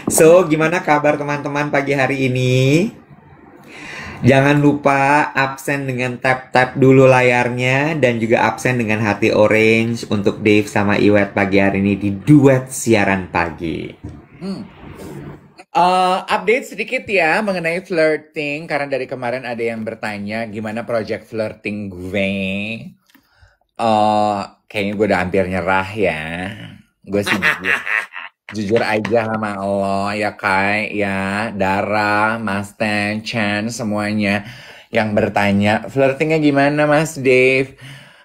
So, gimana kabar teman-teman pagi hari ini? Jangan lupa absen dengan tap-tap dulu layarnya dan juga absen dengan hati orange untuk Dave sama Iwet pagi hari ini di duet siaran pagi. Update sedikit ya mengenai flirting karena dari kemarin ada yang bertanya gimana project flirting gue. Kayaknya gue udah hampir nyerah ya. Gue sih jujur aja sama lo ya Kai ya, Dara, Mas Ten, Chan semuanya yang bertanya flirtingnya gimana Mas Dave,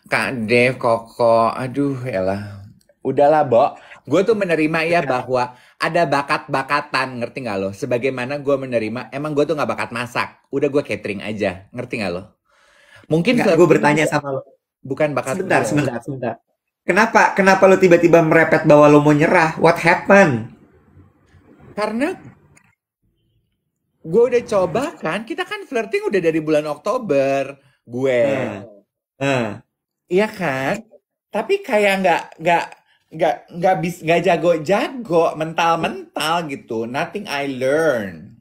Kak Dave, Koko, aduh elah. Udahlah, Bo. Gue tuh menerima ya bahwa ada bakat-bakatan, ngerti nggak lo? Sebagaimana gue menerima, emang gue tuh nggak bakat masak. Udah gue catering aja, ngerti nggak lo? Mungkin Enggak, gue flirting bertanya sama lo. bukan bakat Sebentar, gue. sebentar, sebentar. Kenapa lo tiba-tiba merepet bahwa lo mau nyerah? What happened? Karena gue udah coba kan, kita kan flirting udah dari bulan Oktober. Gue, Nah, nah. iya kan? Tapi kayak nggak jago-jago, mental-mental gitu. Nothing I learn.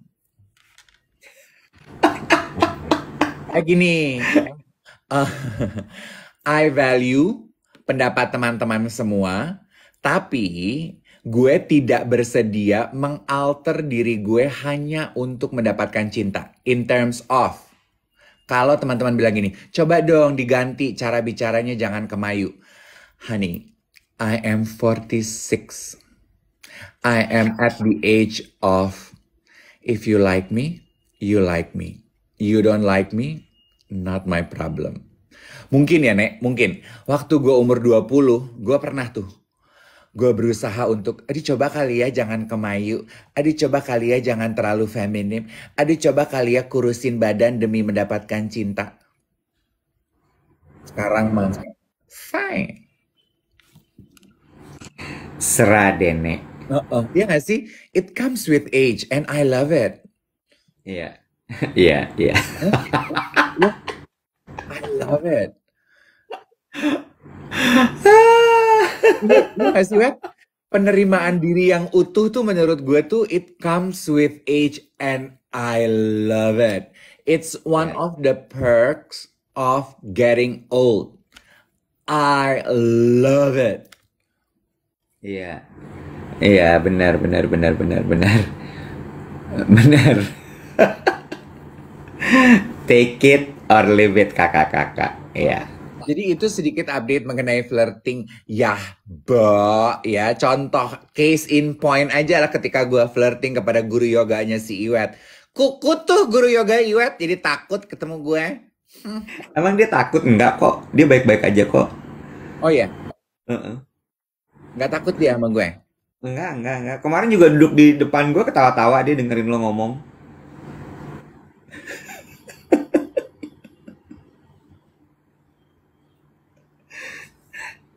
Kayak gini, eh, I value pendapat teman-teman semua, tapi gue tidak bersedia mengalter diri gue hanya untuk mendapatkan cinta. In terms of, kalau teman-teman bilang gini, coba dong diganti cara bicaranya jangan kemayu. Honey, I am 46. I am at the age of, if you like me, you like me. You don't like me, not my problem. Mungkin ya, Nek, mungkin. Waktu gue umur 20, gue pernah tuh. Gue berusaha untuk, aduh coba kali ya jangan kemayu. Aduh coba kali ya jangan terlalu feminim. Aduh coba kali ya kurusin badan demi mendapatkan cinta. Sekarang mah, fine. Serah deh, Nek. Iya gak sih? It comes with age and I love it. Iya, iya, iya. I love it. Iya gak sih, Wet? Penerimaan diri yang utuh tuh menurut gue tuh it comes with age and I love it. It's one Iya. of the perks of getting old. I love it. Iya. Iya, benar, benar, benar, benar, benar. Benar. Take it or leave it, kakak-kakak. Iya. Jadi itu sedikit update mengenai flirting. Ya, Bo, ya contoh case in point aja lah ketika gue flirting kepada guru yoganya si Iwet. Kuku tuh guru yoga Iwet jadi takut ketemu gue. Emang dia takut? Enggak kok. Dia baik-baik aja kok. Oh ya, Heeh. nggak takut dia sama gue. Enggak. Kemarin juga duduk di depan gue ketawa-tawa dia dengerin lo ngomong.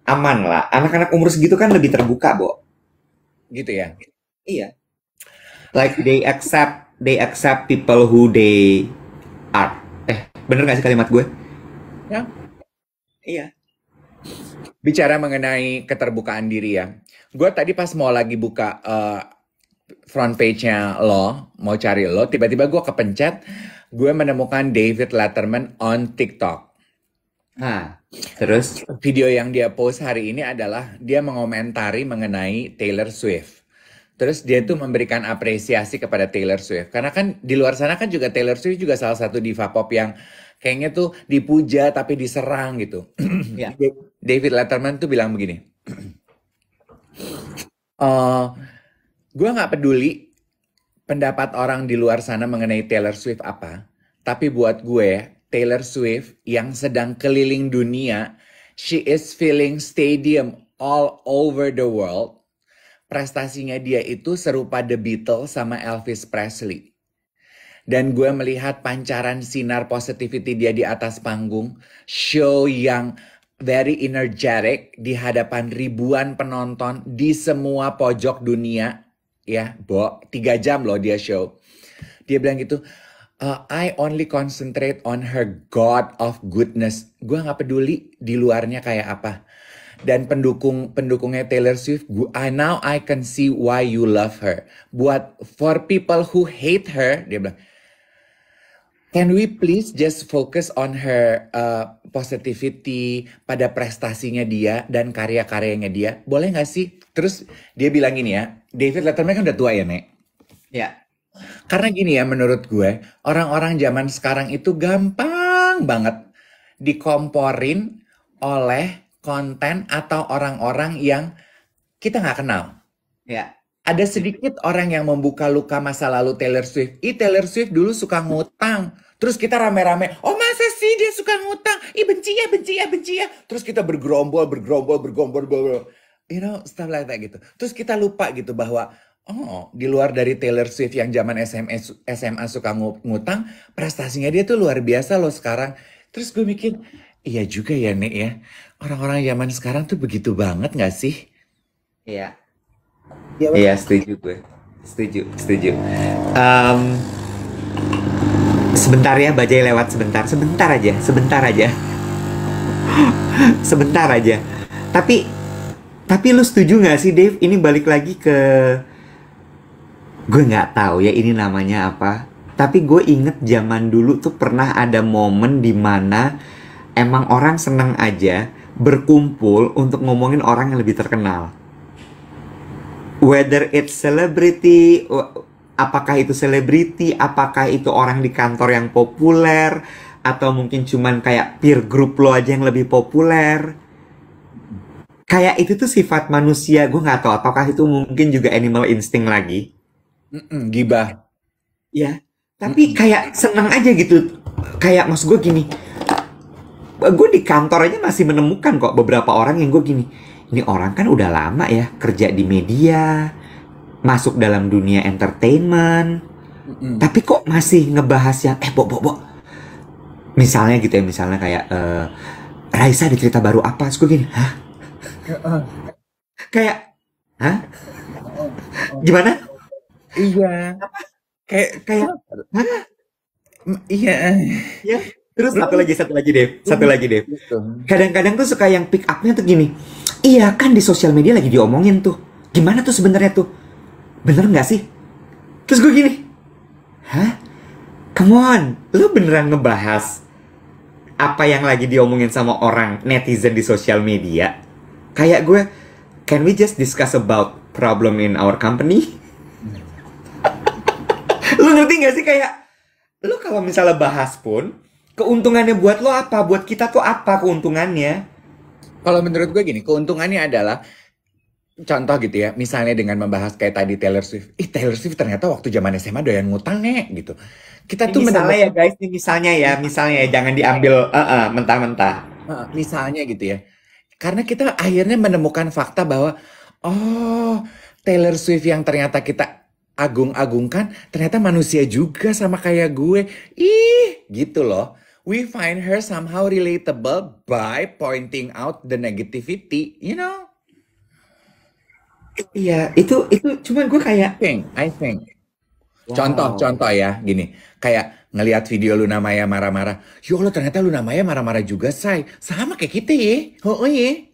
Aman lah. Anak-anak umur segitu kan lebih terbuka, Bo. Gitu ya. Iya. Like they accept people who they are. Bener gak sih kalimat gue? Ya. Iya. Bicara mengenai keterbukaan diri ya. Gue tadi pas mau lagi buka front page-nya lo, mau cari lo, tiba-tiba gue kepencet, gue menemukan David Letterman on TikTok. Nah, terus? Video yang dia post hari ini adalah dia mengomentari mengenai Taylor Swift. Terus dia tuh memberikan apresiasi kepada Taylor Swift. Karena kan di luar sana kan juga Taylor Swift juga salah satu diva pop yang kayaknya tuh dipuja tapi diserang gitu. Ya. David Letterman tuh bilang begini. Gue gak peduli pendapat orang di luar sana mengenai Taylor Swift apa. Tapi buat gue, Taylor Swift yang sedang keliling dunia, she is filling stadium all over the world. Prestasinya dia itu serupa The Beatles sama Elvis Presley. Dan gue melihat pancaran sinar positivity dia di atas panggung, show yang very energetic di hadapan ribuan penonton di semua pojok dunia. Ya, Bo, 3 jam loh dia show. Dia bilang gitu, I only concentrate on her God of goodness. Gue gak peduli di luarnya kayak apa. Dan pendukungnya Taylor Swift, now I can see why you love her. For people who hate her, dia bilang, can we please just focus on her positivity, pada prestasinya dia dan karya-karyanya dia? Boleh nggak sih? Terus dia bilang gini ya, David Letterman kan udah tua ya, Nek? Ya. Karena gini ya, menurut gue, orang-orang zaman sekarang itu gampang banget dikomporin oleh konten atau orang-orang yang kita nggak kenal. Ya. Ada sedikit orang yang membuka luka masa lalu Taylor Swift. Taylor Swift dulu suka ngutang. Terus kita rame-rame, oh masa sih dia suka ngutang? Benci ya. Terus kita bergerombol. You know, stuff like that gitu. Terus kita lupa gitu bahwa, oh di luar dari Taylor Swift yang zaman SMA suka ngutang, prestasinya dia tuh luar biasa loh sekarang. Terus gue mikir, iya juga ya Nek ya. Orang-orang zaman sekarang tuh begitu banget gak sih? Iya. Ya, Iya, setuju gue. Setuju. Sebentar ya, bajai lewat sebentar. Sebentar aja. Sebentar aja. Tapi lu setuju nggak sih, Dave? Ini balik lagi ke, gue nggak tahu ya ini namanya apa. Tapi gue inget zaman dulu tuh pernah ada momen di mana emang orang seneng aja berkumpul untuk ngomongin orang yang lebih terkenal. Whether it's celebrity, apakah itu selebriti, apakah itu orang di kantor yang populer, atau mungkin cuman kayak peer group lo aja yang lebih populer. Kayak itu tuh sifat manusia, gue nggak tahu apakah itu mungkin juga animal instinct lagi. Gibah. Ya, tapi kayak seneng aja gitu. Kayak maksud gue gini, gue di kantor aja masih menemukan kok beberapa orang yang gue gini, ini orang kan udah lama ya kerja di media, masuk dalam dunia entertainment, tapi kok masih ngebahas yang Bo, misalnya gitu ya, misalnya kayak Raisa ada cerita baru apa, terus gue gini, hah? Kayak, hah? Gimana? Iya. Kayak, hah? Iya. Ya. Terus satu lagi Dev. Kadang-kadang tuh suka yang pick up-nya tuh gini. Iya kan di sosial media lagi diomongin tuh. Gimana tuh sebenarnya tuh? Bener nggak sih? Terus gue gini, hah? Come on, lu beneran ngebahas apa yang lagi diomongin sama orang netizen di sosial media? Kayak gue, can we just discuss about problem in our company? Lu ngerti nggak sih kayak, lu kalau misalnya bahas pun, keuntungannya buat lo apa? Buat kita tuh apa keuntungannya? Kalau menurut gue gini, keuntungannya adalah contoh gitu ya, misalnya dengan membahas kayak tadi Taylor Swift. Taylor Swift ternyata waktu zaman SMA doyan ngutang nih gitu. Kita tuh misalnya ya guys, ini misalnya ya, jangan diambil mentah-mentah. Misalnya gitu ya. Karena kita akhirnya menemukan fakta bahwa oh, Taylor Swift yang ternyata kita agung-agungkan ternyata manusia juga sama kayak gue. Gitu loh. We find her somehow relatable by pointing out the negativity, you know? Iya, itu cuman gue kayak I think. Wow. Contoh ya, gini. Kayak ngelihat video Luna Maya marah-marah. Ya Allah, ternyata Luna Maya marah-marah juga, say. Sama kayak kita ya. Oh ya.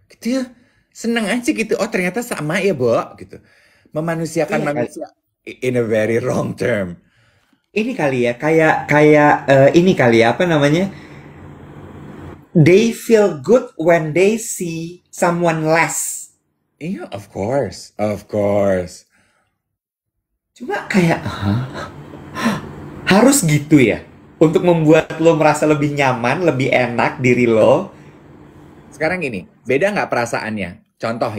Gitu ya. Seneng aja gitu. Oh ternyata sama ya, Bo. Gitu. Memanusiakan manusia in a very wrong term. Ini kali ya, ini kali ya, apa namanya? They feel good when they see someone less. Iya, of course. Cuma kayak, harus gitu ya? Untuk membuat lo merasa lebih nyaman, lebih enak diri lo. Sekarang gini, beda nggak perasaannya? Contoh.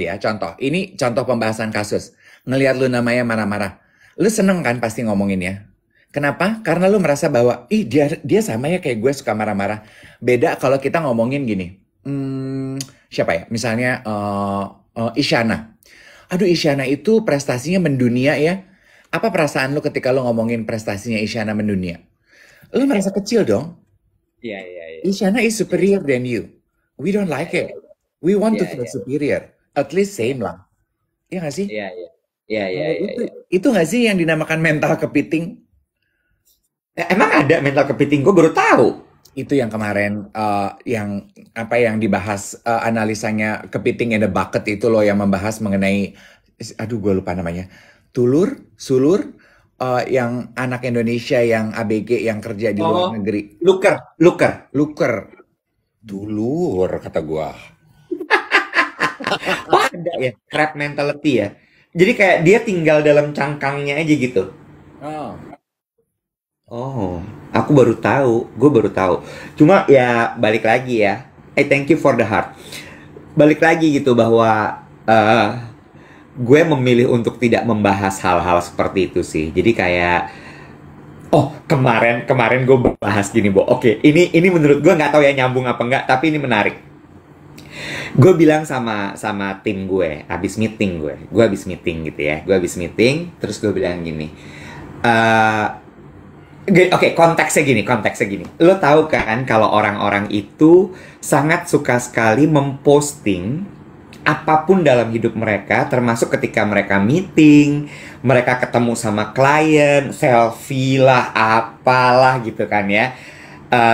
Ini contoh pembahasan kasus. Ngelihat Luna Maya marah-marah. Lu seneng kan pasti ngomonginnya? Kenapa? Karena lu merasa bahwa, dia sama ya kayak gue suka marah-marah. Beda kalau kita ngomongin gini. Siapa ya? Misalnya Isyana. Aduh, Isyana itu prestasinya mendunia ya. Apa perasaan lu ketika lu ngomongin prestasinya Isyana mendunia? Lu merasa kecil dong. Iya. Isyana is superior than you. We don't like it. We want to feel superior. At least same lah. Iya gak sih? Iya. Itu gak sih yang dinamakan mental kepiting? Emang ada mental kepiting? Gue baru tahu. Itu yang kemarin yang apa yang dibahas analisanya kepiting in the bucket itu loh yang membahas mengenai aduh gue lupa namanya Tulur Sulur yang anak Indonesia yang ABG yang kerja di luar Oh, negeri Luker. Luker Dulur kata gua. Oh, ada ya, crab mentality ya. Jadi kayak dia tinggal dalam cangkangnya aja gitu. Oh. Oh, aku baru tahu. Gue baru tahu. Cuma ya balik lagi ya. Thank you for the heart. Balik lagi gitu bahwa gue memilih untuk tidak membahas hal-hal seperti itu sih. Jadi kayak oh kemarin gue bahas gini, Bo. Oke, ini menurut gue nggak tahu ya nyambung apa enggak, tapi ini menarik. Gue bilang sama tim gue habis meeting gitu ya, gue habis meeting, terus gue bilang gini, eh oke, konteksnya gini, lo tahu kan kalau orang-orang itu sangat suka sekali memposting apapun dalam hidup mereka, termasuk ketika mereka meeting, mereka ketemu sama klien, selfie lah, apalah gitu kan ya.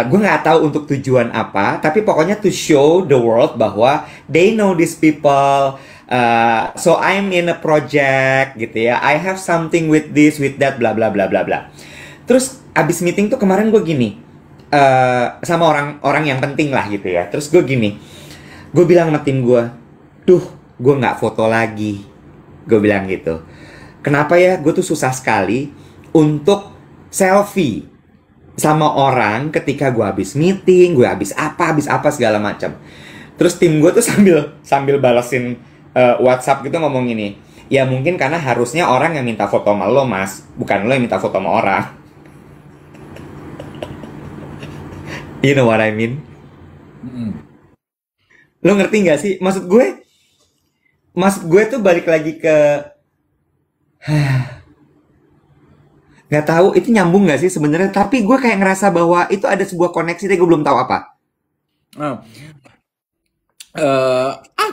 Gue nggak tahu untuk tujuan apa, tapi pokoknya to show the world bahwa they know these people. So I'm in a project gitu ya. I have something with this, with that, bla bla bla bla bla. Terus abis meeting tuh kemarin gue gini sama orang-orang yang penting lah gitu ya. Terus gue bilang sama tim gue, duh, gue nggak foto lagi. Gue bilang gitu. Kenapa ya? Gue tuh susah sekali untuk selfie sama orang ketika gue habis meeting, gue habis apa segala macam. Terus tim gue tuh sambil balesin WhatsApp gitu ngomong gini, ya mungkin karena harusnya orang yang minta foto sama lo, Mas, bukan lo yang minta foto sama orang. You know what I mean? Lo ngerti nggak sih? Maksud gue tuh balik lagi ke nggak tahu itu nyambung nggak sih sebenarnya, tapi gue kayak ngerasa bahwa itu ada sebuah koneksi tapi gue belum tahu apa. Oh.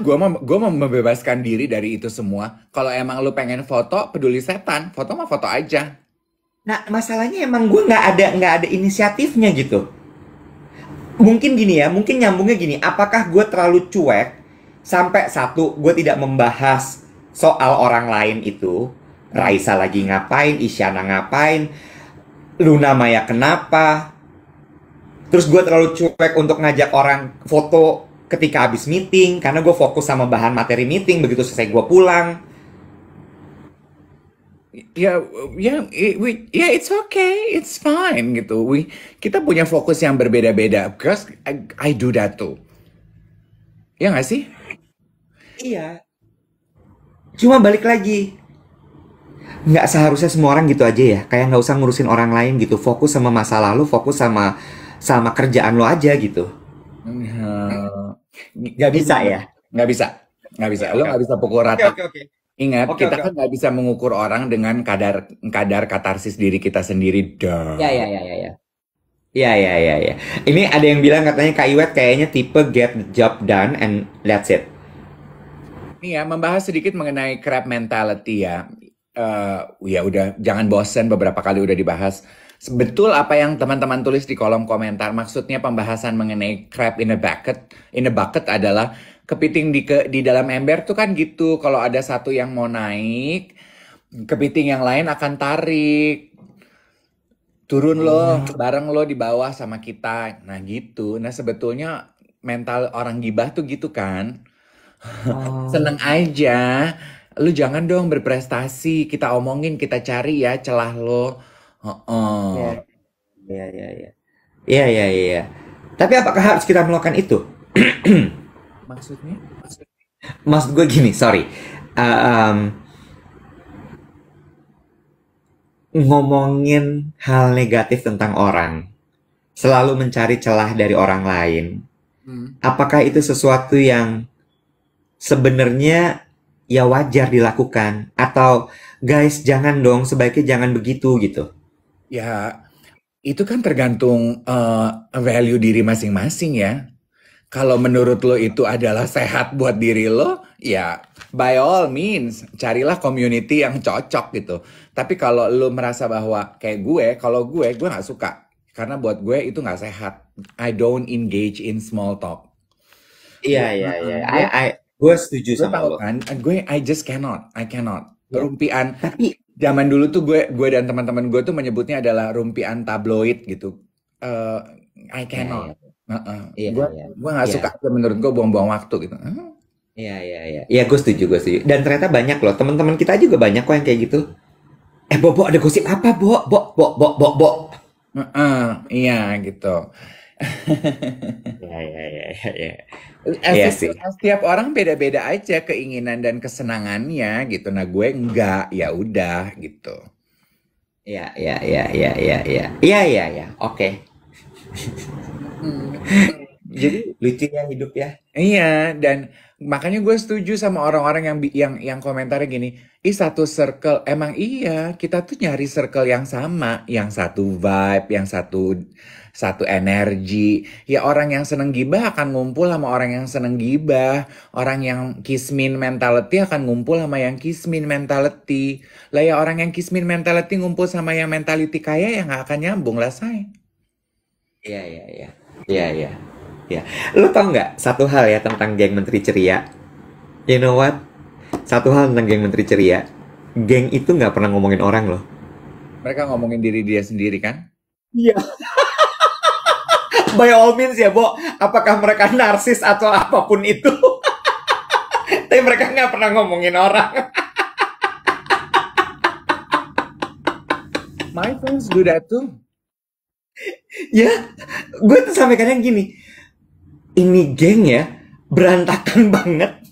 Gue mau membebaskan diri dari itu semua. Kalau emang lu pengen foto, peduli setan. Foto mah foto aja. Nah masalahnya emang gue nggak ada inisiatifnya gitu. Mungkin gini ya, mungkin nyambungnya gini. Apakah gue terlalu cuek sampai satu gue tidak membahas soal orang lain itu? Raisa lagi ngapain, Isyana ngapain, Luna Maya kenapa? Terus gue terlalu cuek untuk ngajak orang foto ketika habis meeting karena gue fokus sama bahan materi meeting. Begitu selesai gue pulang. Ya, ya, it's okay, it's fine gitu. Kita punya fokus yang berbeda-beda. Because I do that too. Ya nggak sih? Iya. Cuma balik lagi, nggak seharusnya semua orang gitu aja ya. Kayak nggak usah ngurusin orang lain gitu. Fokus sama masa lalu, fokus sama kerjaan lo aja gitu. Nggak bisa ya? Nggak bisa. Lo nggak bisa pukul rata. Ingat, kita kan nggak bisa mengukur orang dengan kadar katarsis diri kita sendiri. Ya. Ini ada yang bilang katanya Kak Iwet kayaknya tipe get the job done and that's it. Nih ya, membahas sedikit mengenai crab mentality ya. Ya udah, jangan bosen, beberapa kali udah dibahas. Betul apa yang teman-teman tulis di kolom komentar. Maksudnya pembahasan mengenai crab in a bucket adalah kepiting di dalam ember tuh kan gitu. Kalau ada satu yang mau naik, kepiting yang lain akan tarik. Turun lo, bareng lo di bawah sama kita. Nah gitu. Nah sebetulnya mental orang gibah tuh gitu kan. Seneng aja. Lu jangan dong berprestasi. Kita omongin, kita cari ya celah lo. Iya. Tapi apakah harus kita melakukan itu? Maksudnya? Maksud gue gini, sorry. Ngomongin hal negatif tentang orang, selalu mencari celah dari orang lain. Apakah itu sesuatu yang sebenarnya ya wajar dilakukan? Atau guys jangan dong, sebaiknya jangan begitu gitu? Ya, itu kan tergantung value diri masing-masing ya. Kalau menurut lo itu adalah sehat buat diri lo, ya by all means, carilah community yang cocok gitu. Tapi kalau lo merasa bahwa kayak gue, kalau gue nggak suka Karena buat gue itu nggak sehat. I don't engage in small talk. Iya, iya, iya. Gue setuju Gue sama tahu lo. kan, I just cannot, I cannot. Ya. Rumpian, Tapi zaman dulu tuh gue dan teman-teman gue tuh menyebutnya adalah rumpian tabloid gitu. Eh, I ya, ya, cannot. iya, Gue iya, gue nggak iya, suka, menurut gue buang-buang waktu gitu. iya, iya, iya. Iya, gue setuju, gue setuju. Dan ternyata banyak loh, teman-teman kita juga banyak kok yang kayak gitu. Bo, ada gosip apa, Bo? Bo, Bo, Bo, Bo, Bo. Iya gitu. Iya, iya, iya, iya, iya. Iya sih. Setiap orang beda-beda aja keinginan dan kesenangannya gitu. Nah gue enggak, ya udah gitu. Iya, iya, iya, iya, iya, iya. Iya, iya, iya. Oke. Jadi Lucu ya hidup ya. iya, dan makanya gue setuju sama orang-orang yang komentarnya gini, ih satu circle, emang iya, kita tuh nyari circle yang sama, yang satu vibe, yang satu energi. Ya orang yang seneng gibah akan ngumpul sama orang yang seneng gibah, orang yang kismin mentality akan ngumpul sama yang kismin mentality. Lah ya orang yang kismin mentality ngumpul sama yang mentality kaya ya nggak akan nyambung lah say. Iya, iya, iya. Iya, iya. Iya. Lo tau nggak satu hal ya tentang geng Menteri Ceria? You know what? Satu hal tentang geng Menteri Ceria. Geng itu nggak pernah ngomongin orang loh. Mereka ngomongin diri dia sendiri kan? Iya. By all means ya, Bo. Apakah mereka narsis atau apapun itu? Tapi mereka nggak pernah ngomongin orang. My friends do that too. Ya, gue tuh sampai kadang gini. Ini geng ya, berantakan banget.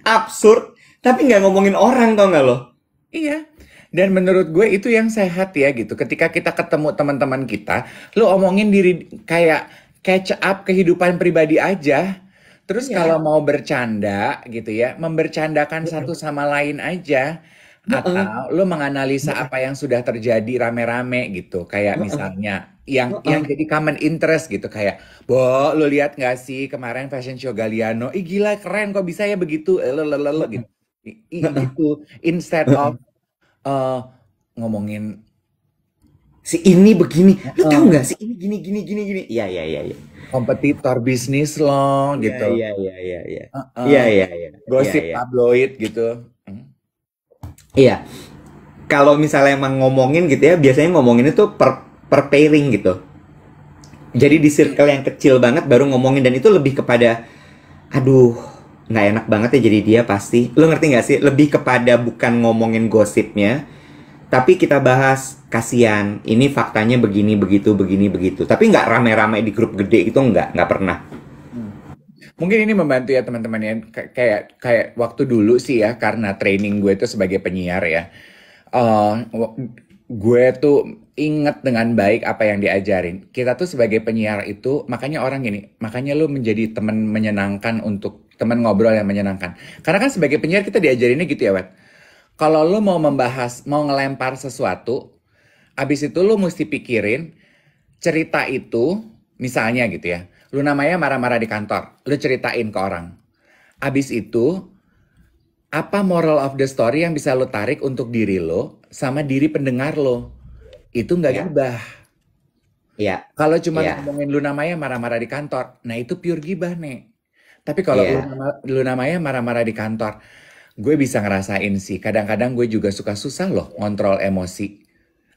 Absurd. Tapi nggak ngomongin orang, tau nggak lo? Iya. Dan menurut gue itu yang sehat ya gitu. Ketika kita ketemu teman-teman kita, lu omongin diri kayak catch up kehidupan pribadi aja. Terus Iya. kalau mau bercanda gitu ya, membercandakan satu sama lain aja. Atau lu menganalisa apa yang sudah terjadi rame-rame gitu. Kayak misalnya yang jadi common interest gitu. Kayak, Bo, lu lihat nggak sih kemarin fashion show Galliano? Ih gila keren kok bisa ya begitu. Lelelele gitu. Gitu. Instead of eh ngomongin Si ini begini. Lu tahu nggak si ini gini, gini, gini, gini. Iya, iya, iya, iya. kompetitor bisnis lo Iya, gitu. iya, iya, iya, iya. Heeh. Iya, iya, iya. Gosip Iya, iya. tabloid gitu. Iya. Kalau misalnya emang ngomongin gitu ya, biasanya ngomongin itu per pairing gitu. Jadi di circle yang kecil banget baru ngomongin, dan itu lebih kepada, aduh, nggak enak banget ya jadi dia pasti. Lo ngerti nggak sih? Lebih kepada bukan ngomongin gosipnya, tapi kita bahas kasihan. Ini faktanya begini, begitu, begini, begitu. Tapi nggak rame-rame di grup gede itu, nggak pernah. Mungkin ini membantu ya teman-teman ya. Kayak waktu dulu sih ya, karena training gue itu sebagai penyiar ya. Gue tuh inget dengan baik apa yang diajarin. Kita tuh sebagai penyiar itu, makanya orang gini, makanya lu menjadi teman menyenangkan untuk teman ngobrol yang menyenangkan. Karena kan sebagai penyiar kita diajarinnya gitu ya, Wet. Kalau lu mau membahas, mau ngelempar sesuatu, abis itu lu mesti pikirin cerita itu, misalnya gitu ya. Lu namanya marah-marah di kantor, lu ceritain ke orang. Abis itu, apa moral of the story yang bisa lo tarik untuk diri lo sama diri pendengar lo? Itu nggak Ya, gibah. ya, Kalau cuma ya, ngomongin lu namanya marah-marah di kantor, nah itu pure gibah nih. Tapi kalau ya. lu namanya marah-marah di kantor, gue bisa ngerasain sih. Kadang-kadang gue juga suka susah loh ngontrol emosi.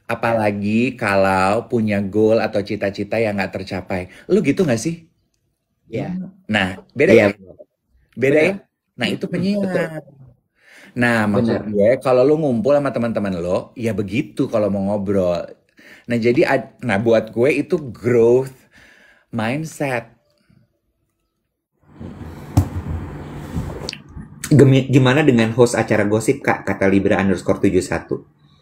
Apalagi kalau punya goal atau cita-cita yang nggak tercapai. Lu gitu nggak sih? Ya. Nah, beda Iya, ya? Beda ya? benar. Nah, itu Betul. penyiar. Nah, maksud Benar. gue kalau lu ngumpul sama teman-teman lo, ya begitu kalau mau ngobrol. Nah, jadi nah buat gue itu growth mindset. Gimana dengan host acara gosip, Kak? Kata Libra_71.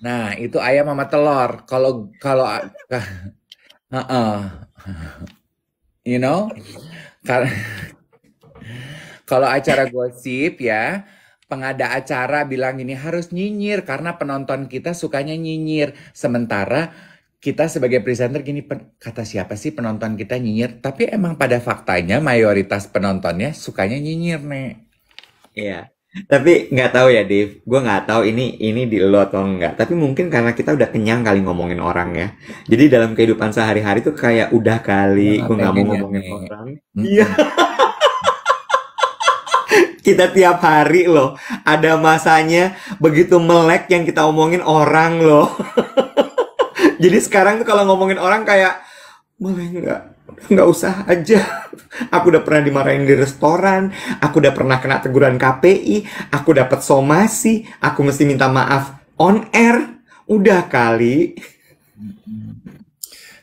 Nah, itu ayam sama telur. Kalau Heeh. You know? Karena kalau acara gosip ya, pengada acara bilang ini harus nyinyir karena penonton kita sukanya nyinyir. Sementara kita sebagai presenter gini, kata siapa sih penonton kita nyinyir? Tapi emang pada faktanya mayoritas penontonnya sukanya nyinyir, Nek. Iya. Tapi nggak tahu ya, Dave. Gue nggak tahu ini di lo atau enggak. Tapi mungkin karena kita udah kenyang kali ngomongin orang ya. Jadi dalam kehidupan sehari-hari tuh kayak udah Udah kali, nggak gue nggak mau pengen ya, ngomongin Nek. orang. Iya, Mm-mm. kita tiap hari loh. Ada masanya begitu melek yang kita omongin orang loh. Jadi sekarang tuh kalau ngomongin orang kayak boleh nggak usah aja. Aku udah pernah dimarahin di restoran, aku udah pernah kena teguran KPI, aku dapat somasi, aku mesti minta maaf on air. Udah kali.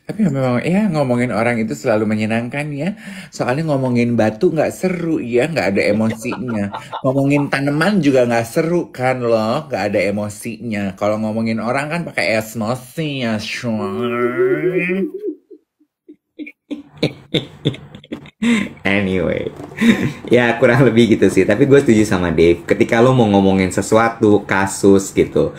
Tapi memang ya ngomongin orang itu selalu menyenangkan ya. Soalnya ngomongin batu nggak seru ya, nggak ada emosinya. Ngomongin tanaman juga nggak seru kan loh, nggak ada emosinya. Kalau ngomongin orang kan pakai emosi ya, Shuy. Anyway, ya kurang lebih gitu sih. Tapi gue setuju sama Dave. Ketika lo mau ngomongin sesuatu kasus gitu,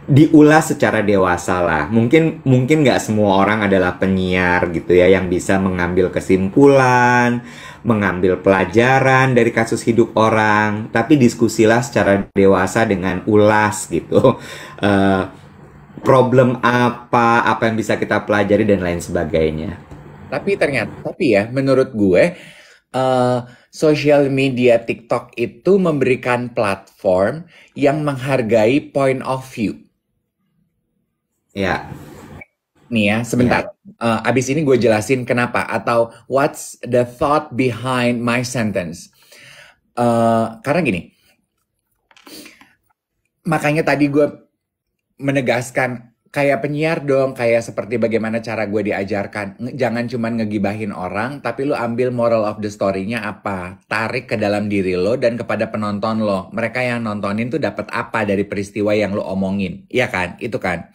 diulas secara dewasa lah. Mungkin mungkin nggak semua orang adalah penyiar gitu ya yang bisa mengambil kesimpulan, mengambil pelajaran dari kasus hidup orang. Tapi diskusilah secara dewasa dengan ulas gitu. Eh, Problem apa yang bisa kita pelajari dan lain sebagainya. Tapi ya, menurut gue, social media TikTok itu memberikan platform yang menghargai point of view. Ya, Nih ya, ya. sebentar. Abis ini gue jelasin kenapa atau what's the thought behind my sentence. Karena gini, makanya tadi gue menegaskan kayak penyiar dong, kayak seperti bagaimana cara gue diajarkan. Jangan cuman ngegibahin orang, tapi lu ambil moral of the story-nya apa. Tarik ke dalam diri lo dan kepada penonton lo. Mereka yang nontonin tuh dapat apa dari peristiwa yang lo omongin. Iya kan? Itu kan?